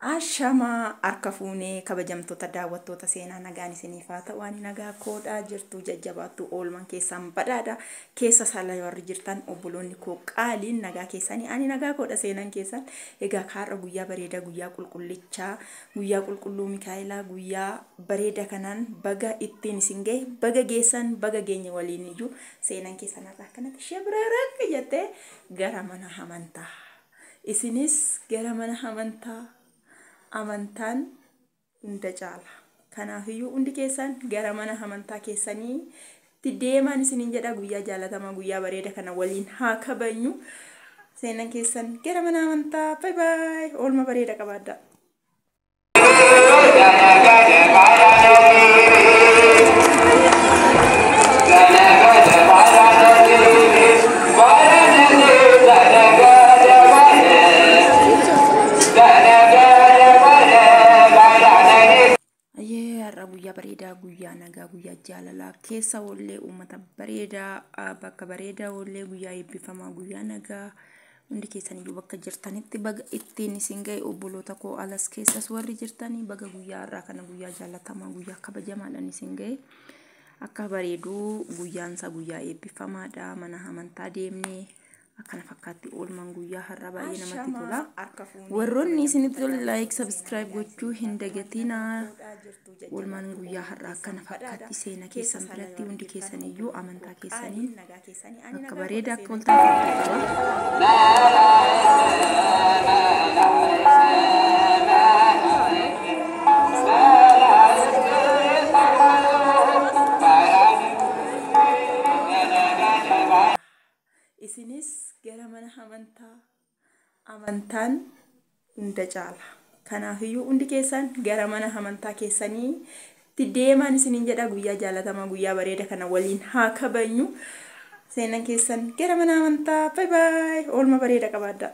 Ashama harka fuunee kabajamtoota daawwattoota seenaa nagaan isiniif haa ta'u ani nagaa koodhaa jirtu jajjabaattu oolman keessan badhaadha keessa saalaa warri jirtan obboloonni koo qaaliin nagaa keessanii ani nagaa koodha seenan keessan egaa kaarra guyyaa bareeda guyyaa qulqullichaa guyyaa qulqulluu Mikaa'elaa guyyaa bareeda kanaan baga ittiin isin gahe baga geessan baga geenye waliin iyyuu seenan keessan irraa kanatti shebreerak jettee gara mana amantaa isinis gara mana amantaa amantaan hunda caala kanaafiyyuu hundi keessan gara mana amantaa keessanii itti deemaan isiniin jedha guyyaa jaalatamaa guyyaa bareeda kana waliin haa kabajnu seenan keessan gara mana amantaa bye bye oolma bareeda qabaadha. Guyyaa bareedaa guyyaa nagaa guyyaa jaalalaa keessa wallee uummata bareedaa bakka bareedaa wallee guyyaa eebbifamaa guyyaa nagaa hundi keessaniyyuu bakka jirtanitti baga ittiin isin gahe obboloota koo alas keessas warri jirtanii baga guyyaa irraa kana guyyaa jaalatamaa guyyaa kabajamaadhaan isin gahe akka bareeduu guyyaansa guyyaa eebbifamaadha mana amantaa deemnee akkana fakkaatti oolman guyyaa har'a baay'ee namatti tola warroonni isinitti tole like subscribe gochuu hin dagatinaa oolman guyyaa har'a akkana fakkaatti seena keessan biratti hundi keessaniyyuu amantaa keessaniin akka bareeda akka oltan isinis gara mana amantaan hunda caala kanaafiyyuu hundi keessan gara mana amantaa keessanii itti deemaan isiniin jedha guyyaa jaalatamaa guyyaa bareeda kana waliin haa kabajnu seenan keessan gara mana amantaa bye bye oolma bareeda qabaadha.